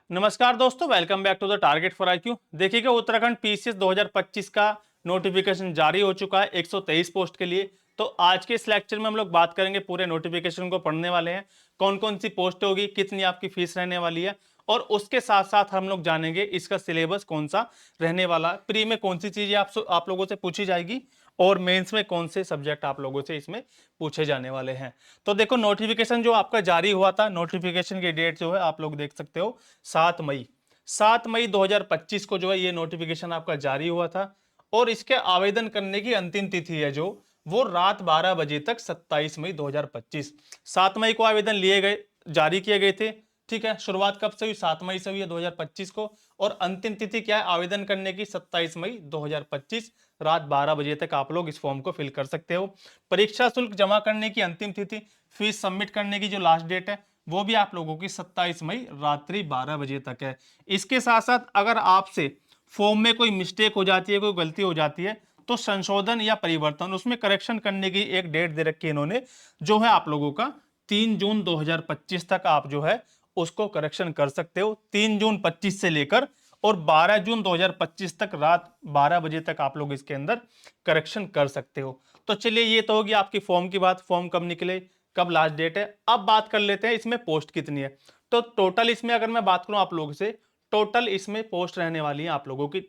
नमस्कार दोस्तों, welcome back to the target for IQ. देखिएगा, उत्तराखंड पीसीएस 2025 का नोटिफिकेशन जारी हो चुका है 123 पोस्ट के लिए। तो आज के इस लेक्चर में हम लोग बात करेंगे, पूरे नोटिफिकेशन को पढ़ने वाले हैं, कौन कौन सी पोस्ट होगी, कितनी आपकी फीस रहने वाली है, और उसके साथ साथ हम लोग जानेंगे इसका सिलेबस कौन सा रहने वाला है, प्री में कौन सी चीजें आप लोगों से पूछी जाएगी और मेंस में कौन से सब्जेक्ट आप लोगों से इसमें पूछे जाने वाले हैं। तो देखो, नोटिफिकेशन जो आपका जारी हुआ था, नोटिफिकेशन की डेट जो है आप लोग देख सकते हो 7 मई 2025 को जो है ये नोटिफिकेशन आपका जारी हुआ था। और इसके आवेदन करने की अंतिम तिथि है जो वो रात 12 बजे तक 27 मई 2025। 7 मई को आवेदन लिए गए, जारी किए गए थे। ठीक है, शुरुआत कब से हुई? 7 मई से हुई है 2025 को। और अंतिम तिथि क्या है आवेदन करने की? 27 मई 2025 रात 12 बजे तक आप लोग इस फॉर्म को फिल कर सकते हो। परीक्षा शुल्क जमा करने की अंतिम तिथि, फीस सबमिट करने की जो लास्ट डेट है वो भी आप लोगों की 27 मई रात्रि 12 बजे तक है। इसके साथ साथ अगर आपसे फॉर्म में कोई मिस्टेक हो जाती है, कोई गलती हो जाती है, तो संशोधन या परिवर्तन, उसमें करेक्शन करने की एक डेट दे रखी है इन्होंने, जो है आप लोगों का 3 जून 2025 तक आप जो है उसको करेक्शन कर सकते हो। 3 जून 25 से लेकर और 12 जून 2025 तक रात 12 बजे तक आप लोग इसके अंदर करेक्शन कर सकते हो। तो चलिए, ये तो होगी आपकी फॉर्म की बात, फॉर्म कब निकले, कब लास्ट डेट है। अब बात कर लेते हैं इसमें पोस्ट कितनी है। तो टोटल इसमें अगर मैं बात करूं आप लोगों से, टोटल इसमें पोस्ट रहने वाली है आप लोगों की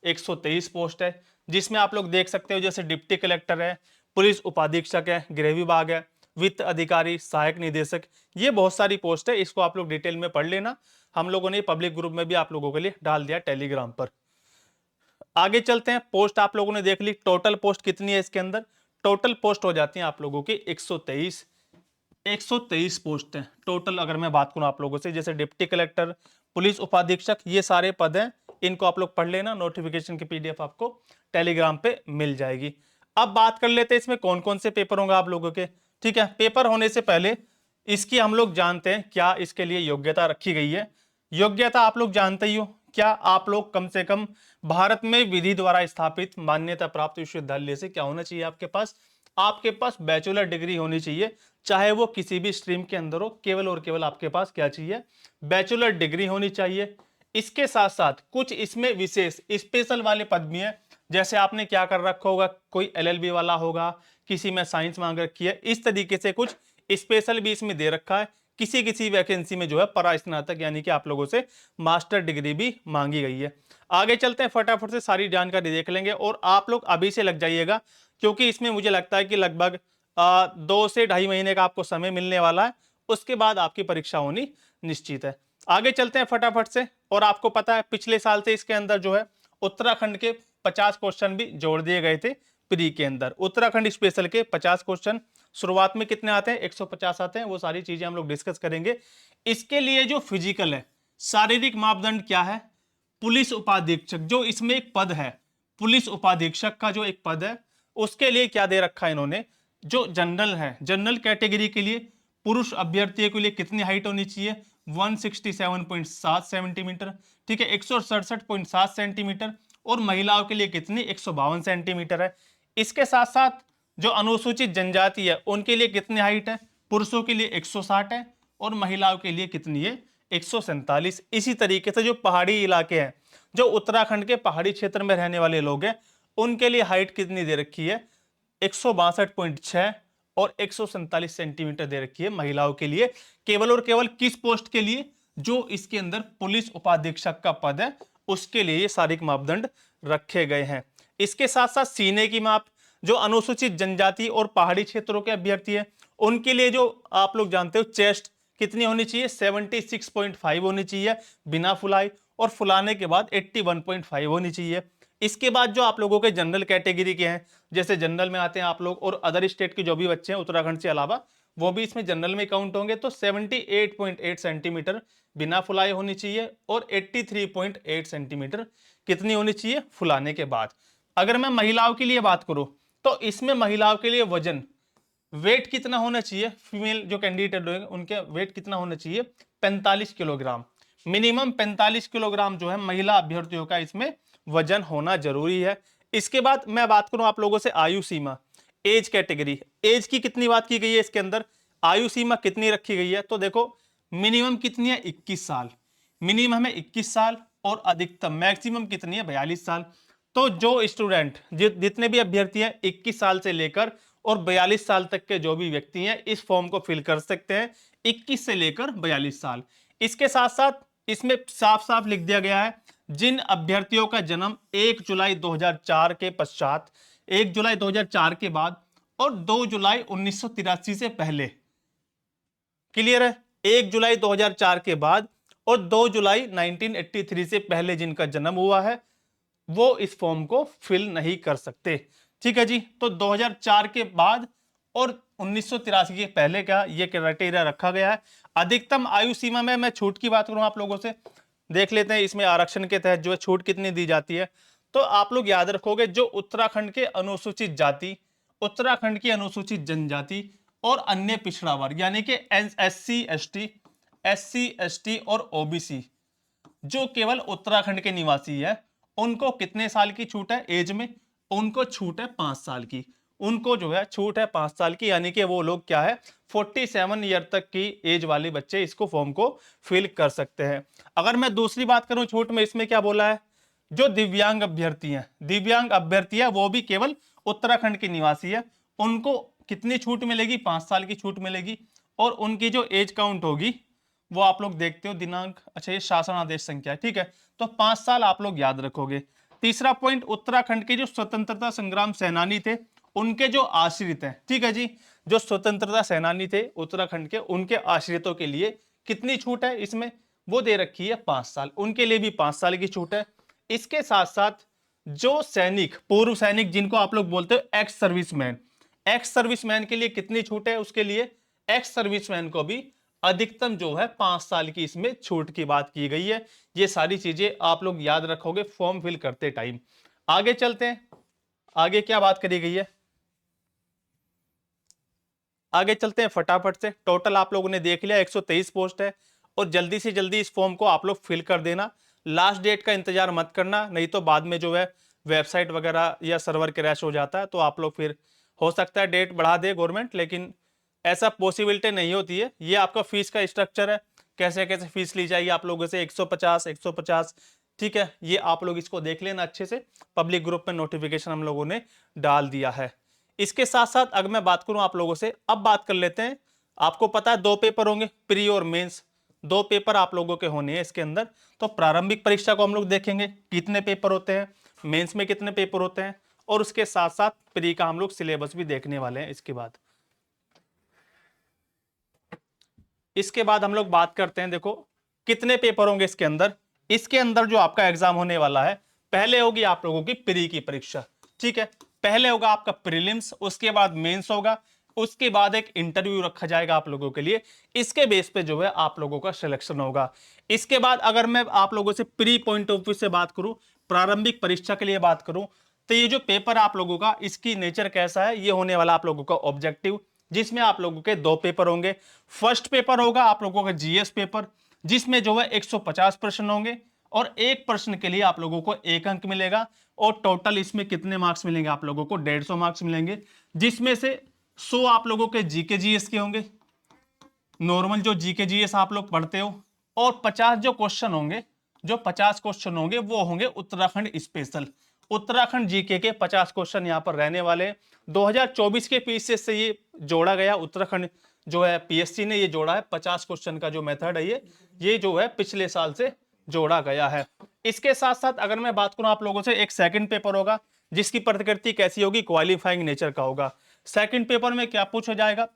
123 पोस्ट है, जिसमें आप लोग देख सकते हो जैसे डिप्टी कलेक्टर है, पुलिस उपाधीक्षक है, गृह विभाग है, वित्त अधिकारी, सहायक निदेशक, ये बहुत सारी पोस्ट है। इसको आप लोग डिटेल में पढ़ लेना, हम लोगों ने पब्लिक ग्रुप में भी आप लोगों के लिए डाल दिया टेलीग्राम पर। आगे चलते हैं, पोस्ट आप लोगों ने देख ली, टोटल पोस्ट कितनी है इसके अंदर? टोटल पोस्ट हो जाती है आप लोगों की 123 पोस्ट हैं टोटल। अगर मैं बात करूं आप लोगों से, जैसे डिप्टी कलेक्टर, पुलिस उपाधीक्षक, ये सारे पद हैं, इनको आप लोग पढ़ लेना। नोटिफिकेशन की पीडीएफ आपको टेलीग्राम पे मिल जाएगी। अब बात कर लेते हैं इसमें कौन कौन से पेपर होंगे आप लोगों के। ठीक है, पेपर होने से पहले इसकी हम लोग जानते हैं क्या इसके लिए योग्यता रखी गई है। योग्यता आप लोग जानते ही हो, क्या आप लोग कम से कम भारत में विधि द्वारा स्थापित मान्यता प्राप्त विश्वविद्यालय से क्या होना चाहिए आपके पास बैचलर डिग्री होनी चाहिए, चाहे वो किसी भी स्ट्रीम के अंदर हो। केवल और केवल आपके पास क्या चाहिए? बैचलर डिग्री होनी चाहिए। इसके साथ साथ कुछ इसमें विशेष स्पेशल वाले पद भी हैं, जैसे आपने क्या कर रखा होगा, कोई एलएलबी वाला होगा, किसी में साइंस मांग रखी है, इस तरीके से कुछ स्पेशल भी इसमें दे रखा है। किसी किसी वैकेंसी में जो है परास्नातक यानी कि आप लोगों से मास्टर डिग्री भी मांगी गई है। आगे चलते हैं, फटाफट से सारी जानकारी देख लेंगे और आप लोग अभी से लग जाइएगा, क्योंकि इसमें मुझे लगता है कि लगभग 2 से ढाई महीने का आपको समय मिलने वाला है। उसके बाद आपकी परीक्षा होनी निश्चित है। आगे चलते हैं फटाफट से। और आपको पता है पिछले साल से इसके अंदर जो है उत्तराखंड के 50 क्वेश्चन भी जोड़ दिए गए थे प्री के अंदर। उत्तराखंड स्पेशल के 50 क्वेश्चन शुरुआत में कितने आते हैं? 150 आते हैं। वो सारी चीजें हम लोग डिस्कस करेंगे। इसके लिए जो फिजिकल है, शारीरिक मापदंड क्या है? पुलिस उपाधीक्षक, जो इसमें एक पद है, पुलिस उपाधीक्षक का जो एक पद है, उसके लिए क्या दे रखा है इन्होंने? जो जनरल है, जनरल कैटेगरी के लिए पुरुष अभ्यर्थियों के लिए कितनी हाइट होनी चाहिए? 167.7 सेंटीमीटर। ठीक है, 167.7 सेंटीमीटर। और महिलाओं के लिए कितनी? 152 सेंटीमीटर है। इसके साथ साथ जो अनुसूचित जनजाति है उनके लिए कितनी हाइट है? पुरुषों के लिए 160 है और महिलाओं के लिए कितनी है? 147। इसी तरीके से जो पहाड़ी इलाके हैं, जो उत्तराखंड के पहाड़ी क्षेत्र में रहने वाले लोग हैं, उनके लिए हाइट कितनी दे रखी है? 162.6 और 147 सेंटीमीटर दे रखी है महिलाओं के लिए। केवल और केवल किस पोस्ट के लिए? जो इसके अंदर पुलिस उपाधीक्षक का पद है उसके लिए ये शारीरिक मापदंड रखे गए हैं। इसके साथ साथ सीने की माप, जो अनुसूचित जनजाति और पहाड़ी क्षेत्रों के अभ्यर्थी है उनके लिए जो आप लोग जानते हो चेस्ट कितनी होनी चाहिए? 76.5 होनी चाहिए बिना फुलाई, और फुलाने के बाद 81.5 होनी चाहिए। इसके बाद जो आप लोगों के जनरल कैटेगरी के हैं, जैसे जनरल में आते हैं आप लोग, और अदर स्टेट के जो भी बच्चे हैं उत्तराखंड से अलावा, वो भी इसमें जनरल में काउंट होंगे। तो 78.8 सेंटीमीटर बिना फुलाए होनी चाहिए और 83.8 सेंटीमीटर कितनी होनी चाहिए? फुलाने के बाद। अगर मैं महिलाओं के लिए बात करूं, तो इसमें महिलाओं के लिए वजन, वेट कितना होना चाहिए? फीमेल जो कैंडिडेट होंगे उनके वेट कितना होना चाहिए? 45 किलोग्राम। मिनिमम 45 किलोग्राम जो है महिला अभ्यर्थियों का इसमें वजन होना जरूरी है। इसके बाद मैं बात करूं आप लोगों से आयु सीमा, एज कैटेगरी, एज की कितनी बात की गई है इसके अंदर? आयु सीमा कितनी रखी गई है? तो देखो, मिनिमम कितनी है? 21 साल। मिनिमम है 21 साल और अधिकतम मैक्सिमम कितनी है 42 साल। तो जो स्टूडेंट जितने भी अभ्यर्थी हैं 21 साल से लेकर और 42 साल तक के जो भी व्यक्ति हैं इस फॉर्म को फिल कर सकते हैं, 21 से लेकर 42 साल। इसके साथ साथ इसमें साफ साफ लिख दिया गया है जिन अभ्यर्थियों का जन्म 1 जुलाई 2004 के पश्चात, 1 जुलाई 2004 के बाद और 2 जुलाई 1983 से पहले, क्लियर है, 1 जुलाई 2004 के बाद और 2 जुलाई 1983 से पहले जिनका जन्म हुआ है वो इस फॉर्म को फिल नहीं कर सकते। ठीक है जी, तो 2004 के बाद और 1983 के पहले का ये क्राइटेरिया रखा गया है। अधिकतम आयु सीमा में मैं छूट की बात करूं आप लोगों से, देख लेते हैं इसमें आरक्षण के तहत जो है छूट कितनी दी जाती है। तो आप लोग याद रखोगे जो उत्तराखंड के अनुसूचित जाति, उत्तराखंड की अनुसूचित जनजाति और अन्य पिछड़ा वर्ग यानी कि एससी एसटी और ओबीसी जो केवल उत्तराखंड के निवासी है उनको कितने साल की छूट है एज में, उनको छूट है 5 साल की, उनको जो है छूट है 5 साल की, यानी कि वो लोग क्या है 47 ईयर तक की एज वाले बच्चे इसको फॉर्म को फिल कर सकते हैं। अगर मैं दूसरी बात करूं छूट में, इसमें क्या बोला है, जो दिव्यांग अभ्यर्थी हैं, दिव्यांग अभ्यर्थी है वो भी केवल उत्तराखंड के निवासी है, उनको कितनी छूट मिलेगी 5 साल की छूट मिलेगी और उनकी जो एज काउंट होगी वो आप लोग देखते हो दिनांक, अच्छा ये शासन आदेश संख्या है, ठीक है, तो 5 साल आप लोग याद रखोगे। तीसरा पॉइंट, उत्तराखंड के जो स्वतंत्रता संग्राम सेनानी थे उनके जो आश्रित हैं, ठीक है जी, जो स्वतंत्रता सेनानी थे उत्तराखंड के उनके आश्रितों के लिए कितनी छूट है इसमें, वो दे रखी है 5 साल, उनके लिए भी 5 साल की छूट है। इसके साथ साथ जो सैनिक, पूर्व सैनिक जिनको आप लोग बोलते हो एक्स सर्विसमैन, एक्स सर्विसमैन के लिए कितनी छूट है, उसके लिए एक्स सर्विसमैन को भी अधिकतम जो है 5 साल की इसमें छूट की बात की गई है। ये सारी चीजें आप लोग याद रखोगे फॉर्म फिल करते टाइम। आगे चलते हैं, आगे क्या बात करी गई है, आगे चलते हैं फटाफट से। टोटल आप लोगों ने देख लिया 123 पोस्ट है और जल्दी से जल्दी इस फॉर्म को आप लोग फिल कर देना, लास्ट डेट का इंतजार मत करना, नहीं तो बाद में जो है वेबसाइट वगैरह या सर्वर क्रैश हो जाता है, तो आप लोग फिर हो सकता है डेट बढ़ा दे गवर्नमेंट, लेकिन ऐसा पॉसिबिलिटी नहीं होती है। ये आपका फीस का स्ट्रक्चर है, कैसे कैसे फीस ली जाएगी आप लोगों से, 150, ठीक है, ये आप लोग इसको देख लेना अच्छे से, पब्लिक ग्रुप में नोटिफिकेशन हम लोगों ने डाल दिया है। इसके साथ साथ अगर मैं बात करूं आप लोगों से, अब बात कर लेते हैं, आपको पता है 2 पेपर होंगे, प्री और मेंस, 2 पेपर आप लोगों के होने हैं इसके अंदर। तो प्रारंभिक परीक्षा को हम लोग देखेंगे कितने पेपर होते हैं, मेंस में कितने पेपर होते हैं, और उसके साथ साथ प्री का हम लोग सिलेबस भी देखने वाले हैं। इसके बाद हम लोग बात करते हैं, देखो कितने पेपर होंगे इसके अंदर। इसके अंदर जो आपका एग्जाम होने वाला है, पहले होगी आप लोगों की प्री की परीक्षा, ठीक है, पहले होगा आपका प्रीलिम्स, उसके बाद मेंस होगा, उसके बाद एक इंटरव्यू रखा जाएगा आप लोगों के लिए, इसके बेस पे जो है आप लोगों का सिलेक्शन होगा। इसके बाद अगर मैं आप लोगों से प्री पॉइंट ऑफ व्यू से बात करूं, प्रारंभिक परीक्षा के लिए बात करूं, तो ये जो पेपर आप लोगों का इसकी नेचर कैसा है, ये होने वाला आप लोगों का ऑब्जेक्टिव, जिसमें आप लोगों के 2 पेपर होंगे। फर्स्ट पेपर होगा आप लोगों का जीएस पेपर, जिसमें जो है 150 प्रश्न होंगे और एक प्रश्न के लिए आप लोगों को 1 अंक मिलेगा, और टोटल इसमें कितने मार्क्स मिलेंगे आप लोगों को, 150 मार्क्स मिलेंगे, जिसमें से 100 आप लोगों के जीके जीएस के होंगे, नॉर्मल जो जीके जीएस आप लोग पढ़ते हो, और 50 जो क्वेश्चन होंगे, जो 50 क्वेश्चन होंगे वो होंगे उत्तराखंड स्पेशल, उत्तराखंड जीके के 50 क्वेश्चन यहां पर रहने वाले हैं। 2024 के पीसीएस से ये जोड़ा गया, उत्तराखंड जो है पीएससी ने ये जोड़ा है, 50 क्वेश्चन का जो मेथड है ये जो है पिछले साल से जोड़ा गया है। इसके साथ साथ अगर मैं बात करूं आप लोगों से, एक सेकंड पेपर होगा जिसकी प्रकृति कैसी होगी, क्वालिफाइंग नेचर का होगा। सेकंड पेपर में क्या पूछा जाएगा,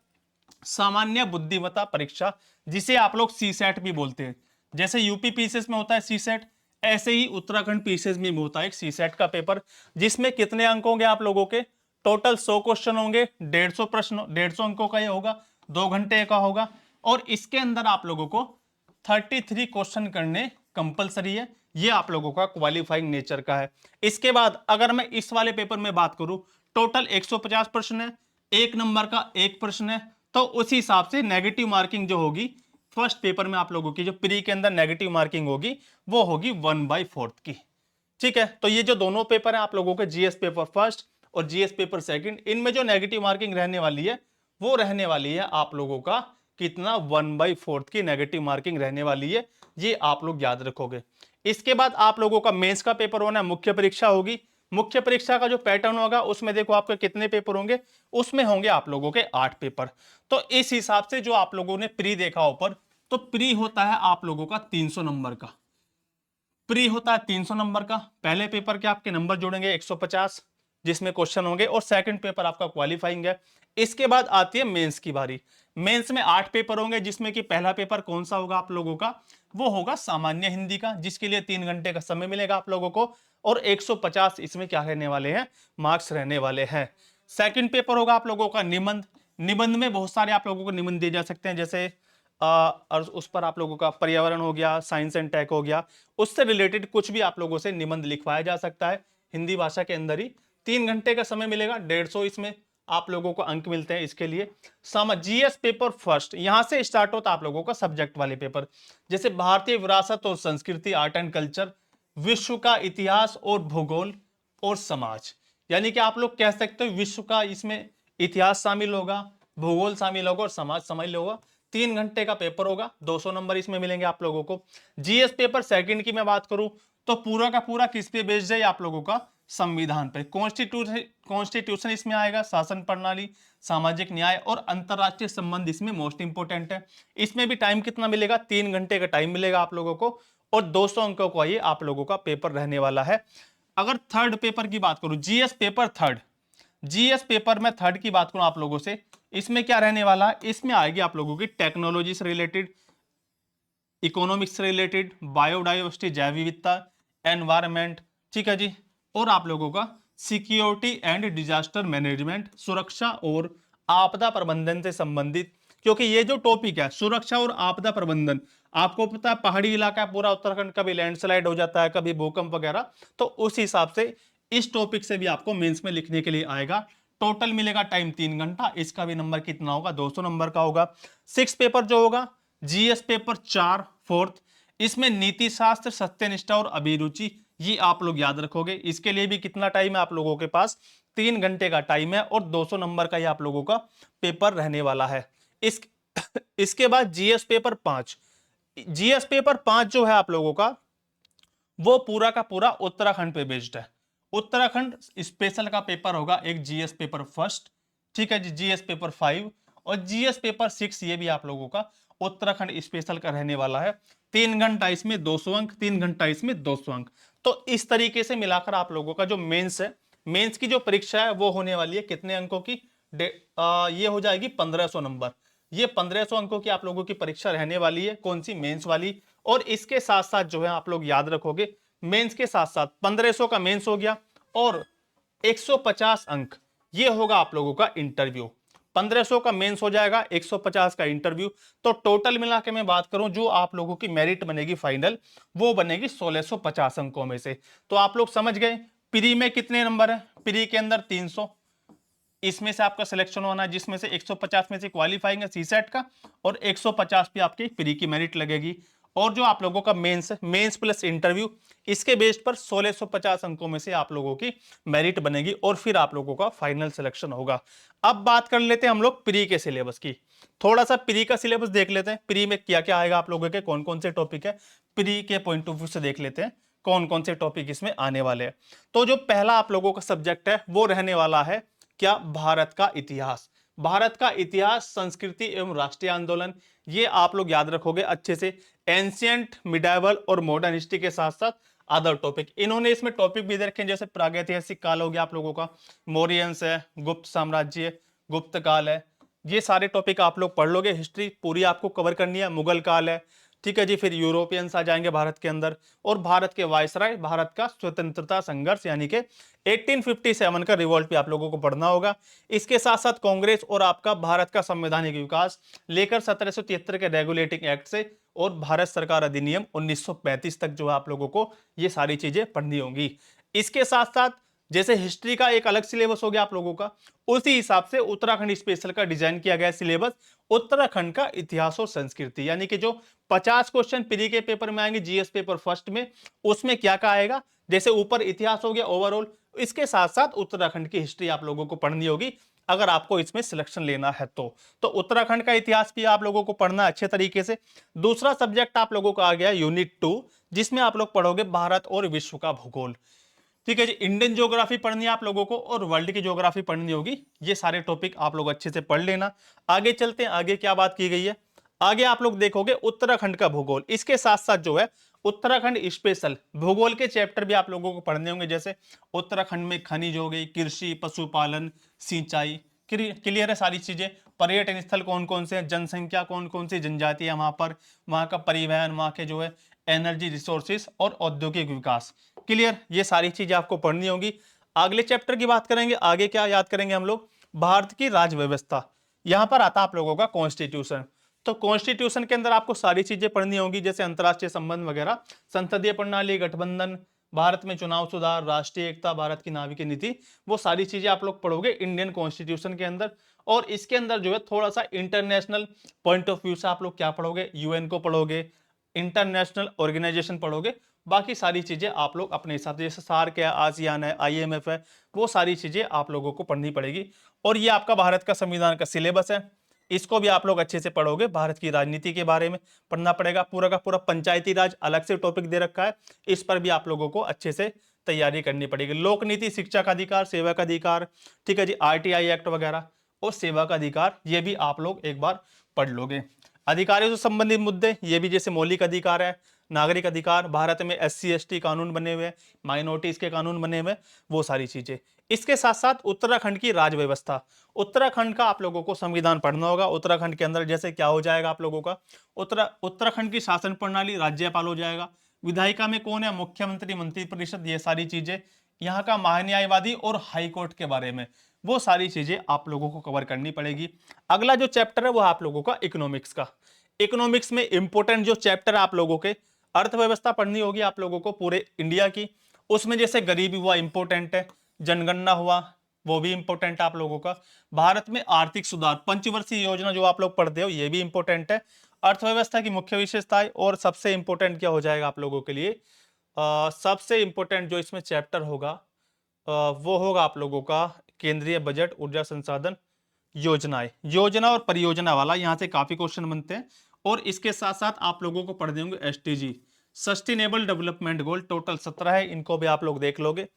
सामान्य बुद्धिमत्ता परीक्षा, जिसे आप लोग सीसेट भी बोलते हैं। जैसे यूपी पीसीएस में होता है सीसेट, ऐसे ही उत्तराखंड पीसीएस में होता है एक सीसेट का पेपर, जिसमें कितने अंक होंगे आप लोगों के, टोटल 100 क्वेश्चन होंगे, 150 प्रश्न, 150 अंकों का ये होगा, 2 घंटे का होगा, और इसके अंदर आप लोगों को 33 क्वेश्चन करने कंपलसरी है। ये आप लोगों का क्वालिफाइंग नेचर का है। इसके बाद अगर मैं इस वाले पेपर में बात करूं, टोटल 150 प्रश्न है, 1 नंबर का 1 प्रश्न है, तो उसी हिसाब से नेगेटिव मार्किंग जो होगी फर्स्ट पेपर में आप लोगों की, जो प्री के अंदर नेगेटिव मार्किंग होगी वो होगी 1/4 की, ठीक है। तो ये जो दोनों पेपर हैं आप लोगों के, जीएस पेपर फर्स्ट और जीएस पेपर सेकंड, इनमें जो नेगेटिव मार्किंग रहने वाली है वो रहने वाली है आप लोगों का कितना, 1/4 की नेगेटिव मार्किंग रहने वाली है। ये आप लोग याद रखोगे। इसके बाद आप लोगों का मेंस का पेपर होना है, मुख्य परीक्षा होगी। मुख्य परीक्षा का जो पैटर्न होगा उसमें देखो आपके कितने पेपर होंगे, उसमें होंगे आप लोगों के 8 पेपर। तो इस हिसाब से जो आप लोगों ने प्री देखा ऊपर, तो प्री होता है आप लोगों का 300 नंबर का। प्री होता है 300 नंबर का। पहले पेपर के आपके नंबर जोड़ेंगे 150, जिसमें क्वेश्चन होंगे, और सेकंड पेपर आपका क्वालिफाइंग है। इसके बाद आती है मेंस की बारी। मेंस में 8 पेपर होंगे, जिसमें कि पहला पेपर कौन सा होगा आप लोगों का, वो होगा सामान्य हिंदी का, जिसके लिए 3 घंटे का समय मिलेगा आप लोगों को, और 150 इसमें क्या रहने वाले हैं, मार्क्स रहने वाले हैं। सेकंड पेपर होगा आप लोगों का निबंध। निबंध में बहुत सारे आप लोगों को निबंध दिए जा सकते हैं, जैसे और उस पर आप लोगों का पर्यावरण हो गया, साइंस एंड टेक हो गया, उससे रिलेटेड कुछ भी आप लोगों से निबंध लिखवाया जा सकता है हिंदी भाषा के अंदर ही। 3 घंटे का समय मिलेगा, 150 इसमें आप लोगों को अंक मिलते हैं इसके लिए। जीएस पेपर फर्स्ट, यहां से स्टार्ट होता है आप लोगों का सब्जेक्ट वाले पेपर, जैसे भारतीय विरासत और संस्कृति, आर्ट एंड कल्चर, विश्व का इतिहास और भूगोल, और समाज। यानी कि आप लोग कह सकते हो विश्व का इसमें इतिहास शामिल होगा, भूगोल शामिल होगा और समाज शामिल होगा। 3 घंटे का पेपर होगा, 200 नंबर इसमें मिलेंगे आप लोगों को। जीएस पेपर सेकंड की मैं बात करूं तो पूरा का पूरा किस पे बेस्ड है आप लोगों का, संविधान पे। कॉन्स्टिट्यूशन इसमें आएगा, शासन प्रणाली, सामाजिक न्याय और अंतरराष्ट्रीय संबंध इसमें मोस्ट इंपोर्टेंट है। इसमें भी टाइम कितना मिलेगा, 3 घंटे का टाइम मिलेगा आप लोगों को, और 200 अंकों का ये आप लोगों का पेपर रहने वाला है। अगर थर्ड पेपर की बात करूं, GS paper third, GS paper में थर्ड की बात करूं आप लोगों से, इसमें क्या रहने वाला है, इसमें आएगी आप लोगों की टेक्नोलॉजी से रिलेटेड, इकोनॉमिक्स से रिलेटेड, बायोडाइवर्सिटी जैव विविधता, एनवायरमेंट, ठीक है जी, और आप लोगों का सिक्योरिटी एंड डिजास्टर मैनेजमेंट, सुरक्षा और आपदा प्रबंधन से संबंधित। क्योंकि ये जो टॉपिक है सुरक्षा और आपदा प्रबंधन, आपको पता है पहाड़ी इलाका है पूरा उत्तराखंड, कभी लैंडस्लाइड हो जाता है, कभी भूकंप वगैरह, तो उस हिसाब से इस टॉपिक से भी आपको मेंस में लिखने के लिए आएगा। टोटल मिलेगा टाइम 3 घंटा, इसका भी नंबर कितना होगा, 200 नंबर का होगा। 6 पेपर जो होगा, जीएस पेपर 4 फोर्थ, इसमें नीति शास्त्र, सत्यनिष्ठा और अभिरुचि, ये आप लोग याद रखोगे। इसके लिए भी कितना टाइम है आप लोगों के पास, 3 घंटे का टाइम है, और 200 नंबर का ये आप लोगों का पेपर रहने वाला है। इसके बाद जीएस पेपर 5, जीएस पेपर 5 जो है आप लोगों का, वो पूरा का पूरा उत्तराखंड पे बेस्ड है। उत्तराखंड स्पेशल का पेपर होगा एक, जीएस पेपर फर्स्ट, ठीक है जी, जीएस पेपर 5 और जीएस पेपर 6, ये भी आप लोगों का उत्तराखंड स्पेशल का रहने वाला है। 3 घंटा इसमें 200 अंक, 3 घंटा इसमें 200 अंक। तो इस तरीके से मिलाकर आप लोगों का जो मेंस है, मेंस की जो परीक्षा है वो होने वाली है कितने अंकों की, ये हो जाएगी 1500 नंबर। ये 1500 अंकों की आप लोगों की परीक्षा रहने वाली है, कौन सी, मेंस वाली। और इसके साथ साथ जो है आप लोग याद रखोगे, मेंस के साथ साथ 1500 का मेंस हो गया, और 150 अंक ये होगा आप लोगों का इंटरव्यू। 1500 का मेंस हो जाएगा, 150 का इंटरव्यू। तो टोटल मिला के मैं बात करूं, जो आप लोगों की मेरिट बनेगी फाइनल, वो बनेगी 1650 अंकों में से। तो आप लोग समझ गए प्री में कितने नंबर है, प्री के अंदर 300, इसमें से आपका सिलेक्शन होना है, जिसमें से 150 में से क्वालिफाइंग है सीसेट का, और 150 पे आपकी प्री की मेरिट लगेगी। और जो आप लोगों का मेंस है, मेंस प्लस इंटरव्यू, इसके बेस पर 1650 अंकों में से आप लोगों की मेरिट बनेगी, और फिर आप लोगों का फाइनल सिलेक्शन होगा। अब बात कर लेते हैं हम लोग प्री के सिलेबस की। थोड़ा सा प्री का सिलेबस देख लेते हैं, प्री में क्या क्या आएगा आप लोगों के, कौन कौन से टॉपिक है, प्री के पॉइंट ऑफ व्यू से देख लेते हैं कौन कौन से टॉपिक इसमें आने वाले हैं। तो जो पहला आप लोगों का सब्जेक्ट है वो रहने वाला है क्या, भारत का इतिहास। भारत का इतिहास, संस्कृति एवं राष्ट्रीय आंदोलन, ये आप लोग याद रखोगे अच्छे से। एंशियंट, मिडाइवल और मॉडर्न हिस्ट्री के साथ साथ अदर टॉपिक, इन्होंने इसमें टॉपिक भी दे रखे हैं, जैसे प्रागैतिहासिक काल हो गया आप लोगों का, मौर्यंस है, गुप्त साम्राज्य, गुप्त काल है, ये सारे टॉपिक आप लोग पढ़ लोगे। हिस्ट्री पूरी आपको कवर करनी है, मुगल काल है, ठीक है जी, फिर यूरोपियंस आ जाएंगे भारत के अंदर, और भारत के वायसराय, भारत का स्वतंत्रता संघर्ष यानी कि 1857 का रिवॉल्ट भी आप लोगों को पढ़ना होगा। इसके साथ साथ कांग्रेस और आपका भारत का संवैधानिक विकास लेकर 1773 के रेगुलेटिंग एक्ट से, और भारत सरकार अधिनियम 1935 तक जो है आप लोगों को ये सारी चीजें पढ़नी होंगी। इसके साथ साथ जैसे हिस्ट्री का एक अलग सिलेबस हो गया आप लोगों का, उसी हिसाब से उत्तराखंड स्पेशल का डिजाइन किया गया सिलेबस, उत्तराखंड का इतिहास और संस्कृति, यानी कि जो 50 क्वेश्चन प्री के पेपर में आएंगे जीएस पेपर फर्स्ट में, उसमें क्या क्या आएगा, जैसे ऊपर इतिहास हो गया ओवरऑल, इसके साथ साथ उत्तराखंड की हिस्ट्री आप लोगों को पढ़नी होगी। अगर आपको इसमें सिलेक्शन लेना है तो उत्तराखंड का इतिहास भी आप लोगों को पढ़ना अच्छे तरीके से। दूसरा सब्जेक्ट आप लोगों का आ गया यूनिट 2, जिसमें आप लोग पढ़ोगे भारत और विश्व का भूगोल। ठीक है जी, इंडियन ज्योग्राफी पढ़नी है आप लोगों को और वर्ल्ड की ज्योग्राफी पढ़नी होगी। ये सारे टॉपिक आप लोग अच्छे से पढ़ लेना। आगे चलते हैं, आगे क्या बात की गई है। आगे आप लोग देखोगे उत्तराखंड का भूगोल, इसके साथ साथ जो है उत्तराखंड स्पेशल भूगोल के चैप्टर भी आप लोगों को पढ़ने होंगे, जैसे उत्तराखंड में खनिज हो गई, कृषि, पशुपालन, सिंचाई। क्लियर है सारी चीजें। पर्यटन स्थल कौन कौन से हैं, जनसंख्या कौन कौन सी जनजाति है वहां पर, वहां का परिवहन, वहां के जो है एनर्जी रिसोर्सेस और औद्योगिक विकास। क्लियर, ये सारी चीजें आपको पढ़नी होगी। अगले चैप्टर की बात करेंगे, आगे क्या याद करेंगे हम लोग, भारत की राज्य व्यवस्था। यहां पर आता आप लोगों का कॉन्स्टिट्यूशन। तो कॉन्स्टिट्यूशन के अंदर आपको सारी चीजें पढ़नी होगी, जैसे अंतरराष्ट्रीय संबंध वगैरह, संसदीय प्रणाली, गठबंधन, भारत में चुनाव सुधार, राष्ट्रीय एकता, भारत की नाविकीय नीति, वो सारी चीजें आप लोग पढ़ोगे इंडियन कॉन्स्टिट्यूशन के अंदर। और इसके अंदर जो है थोड़ा सा इंटरनेशनल पॉइंट ऑफ व्यू से आप लोग क्या पढ़ोगे, यूएन को पढ़ोगे, इंटरनेशनल ऑर्गेनाइजेशन पढ़ोगे। बाकी सारी चीजें आप लोग अपने हिसाब से, जैसे सार्क है, आसियान है, आईएमएफ है, वो सारी चीजें आप लोगों को पढ़नी पड़ेगी। और ये आपका भारत का संविधान का सिलेबस है, इसको भी आप लोग अच्छे से पढ़ोगे। भारत की राजनीति के बारे में पढ़ना पड़ेगा, पूरा का पूरा पंचायती राज अलग से टॉपिक दे रखा है, इस पर भी आप लोगों को अच्छे से तैयारी करनी पड़ेगी। लोक नीति, शिक्षा का अधिकार, सेवा का अधिकार, ठीक है जी, आरटीआई एक्ट वगैरह और सेवा का अधिकार, ये भी आप लोग एक बार पढ़ लोगे। अधिकारियों से संबंधित मुद्दे, ये भी जैसे मौलिक अधिकार है, नागरिक अधिकार, भारत में एससी एसटी कानून बने हुए, माइनॉरिटीज के कानून बने हुए, वो सारी चीजें। इसके साथ साथ उत्तराखंड की राज व्यवस्था, उत्तराखंड का आप लोगों को संविधान पढ़ना होगा। उत्तराखंड के अंदर जैसे क्या हो जाएगा आप लोगों का, उत्तराखंड की शासन प्रणाली, राज्यपाल हो जाएगा। विधायिका में कौन है, मुख्यमंत्री, मंत्रिपरिषद, ये सारी चीजें। यहाँ का महान्यायवादी और हाईकोर्ट के बारे में, वो सारी चीजें आप लोगों को कवर करनी पड़ेगी। अगला जो चैप्टर है वो आप लोगों का इकोनॉमिक्स का। इकोनॉमिक्स में इंपोर्टेंट जो चैप्टर आप लोगों के, अर्थव्यवस्था पढ़नी होगी आप लोगों को पूरे इंडिया की। उसमें जैसे गरीबी हुआ इंपोर्टेंट है, जनगणना हुआ वो भी इंपोर्टेंट है आप लोगों का। भारत में आर्थिक सुधार, पंचवर्षीय योजना जो आप लोग पढ़ते हो, ये भी इंपोर्टेंट है। अर्थव्यवस्था की मुख्य विशेषताएं, और सबसे इंपोर्टेंट क्या हो जाएगा आप लोगों के लिए, सबसे इंपोर्टेंट जो इसमें चैप्टर होगा वो होगा आप लोगों का केंद्रीय बजट, ऊर्जा संसाधन, योजनाएं, योजना और परियोजना वाला, यहां से काफी क्वेश्चन बनते हैं। और इसके साथ साथ आप लोगों को पढ़ देंगे STG, sustainable development goal, total 17 है, इनको भी आप लोग देख लोगे।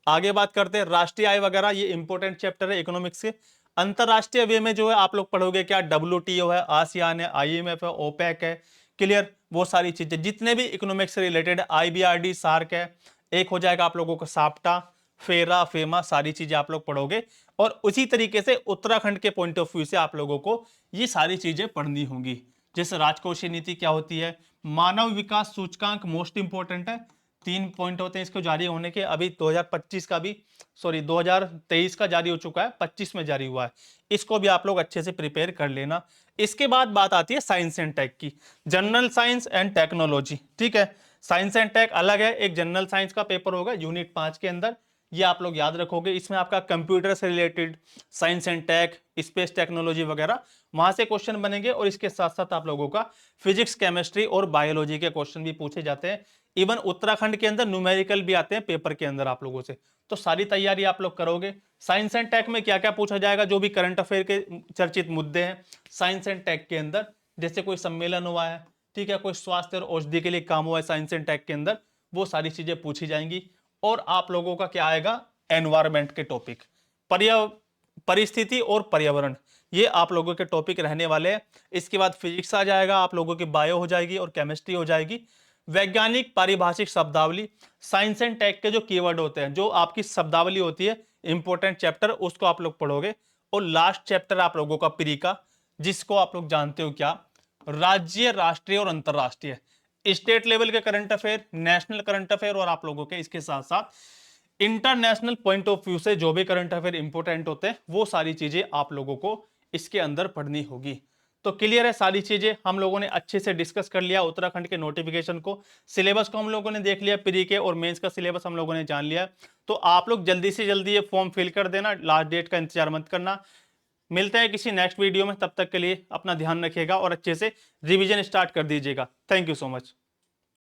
आगे बात करते हैं राष्ट्रीय आय वगैरह, ये इंपॉर्टेंट चैप्टर है इकोनॉमिक्स के। अंतरराष्ट्रीय वे में जो है आप लोग पढ़ोगे क्या, डब्ल्यूटीओ है, आसियान है, आईएमएफ है, ओपेक है। क्लियर, वो सारी चीजें जितने भी इकोनॉमिक्स से रिलेटेड है, आईबीआरडी, सार्क है, एक हो जाएगा आप लोगों का साप्टा, फेरा, फेमा, सारी चीजें आप लोग पढ़ोगे। और उसी तरीके से उत्तराखंड के पॉइंट ऑफ व्यू से आप लोगों को ये सारी चीजें पढ़नी होंगी। जैसे राजकोषीय नीति क्या होती है, मानव विकास सूचकांक मोस्ट इंपोर्टेंट है, 3 पॉइंट होते हैं इसको जारी होने के। अभी 2025 का भी, सॉरी 2023 का जारी हो चुका है, 25 में जारी हुआ है, इसको भी आप लोग अच्छे से प्रिपेयर कर लेना। इसके बाद बात आती है साइंस एंड टेक की, जनरल साइंस एंड टेक्नोलॉजी। ठीक है, साइंस एंड टेक अलग है, एक जनरल साइंस का पेपर होगा यूनिट 5 के अंदर, ये आप लोग याद रखोगे। इसमें आपका कंप्यूटर से related, science and tech, space technology वगैरह वहां से क्वेश्चन बनेंगे। और इसके साथ साथ आप लोगों का फिजिक्स, केमिस्ट्री और बायोलॉजी के क्वेश्चन भी पूछे जाते हैं। इवन उत्तराखंड के अंदर न्यूमेरिकल भी आते हैं पेपर के अंदर आप लोगों से। तो सारी तैयारी आप लोग करोगे। साइंस एंड टेक में क्या क्या पूछा जाएगा, जो भी करंट अफेयर के चर्चित मुद्दे हैं साइंस एंड टेक के अंदर, जैसे कोई सम्मेलन हुआ है, ठीक है, कोई स्वास्थ्य और औषधि के लिए काम हुआ है साइंस एंड टेक के अंदर, वो सारी चीजें पूछी जाएंगी। और आप लोगों का क्या आएगा, एनवायरमेंट के टॉपिक, परिस्थिति और पर्यावरण, ये आप लोगों के टॉपिक रहने वाले हैं। इसके बाद फिजिक्स आ जाएगा, आप लोगों की बायो हो जाएगी और केमिस्ट्री हो जाएगी। वैज्ञानिक पारिभाषिक शब्दावली, साइंस एंड टेक के जो कीवर्ड होते हैं, जो आपकी शब्दावली होती है, इंपॉर्टेंट चैप्टर, उसको आप लोग पढ़ोगे। और लास्ट चैप्टर आप लोगों का प्री का, जिसको आप लोग जानते हो क्या, राज्य, राष्ट्रीय और अंतरराष्ट्रीय, स्टेट लेवल के current affair, national current affair, और आप लोगों के इसके साथ साथ इंटरनेशनल पॉइंट ऑफ व्यू से जो भी करंट अफेयर इंपॉर्टेंट होते हैं, वो सारी चीजें आप लोगों को इसके अंदर पढ़नी होगी। तो क्लियर है, सारी चीजें हम लोगों ने अच्छे से डिस्कस कर लिया। उत्तराखंड के नोटिफिकेशन को, सिलेबस को हम लोगों ने देख लिया, प्री के और मेंस का सिलेबस हम लोगों ने जान लिया। तो आप लोग जल्दी से जल्दी ये फॉर्म फिल कर देना, लास्ट डेट का इंतजार मत करना। मिलते हैं किसी नेक्स्ट वीडियो में, तब तक के लिए अपना ध्यान रखिएगा और अच्छे से रिवीजन स्टार्ट कर दीजिएगा। Thank you so much.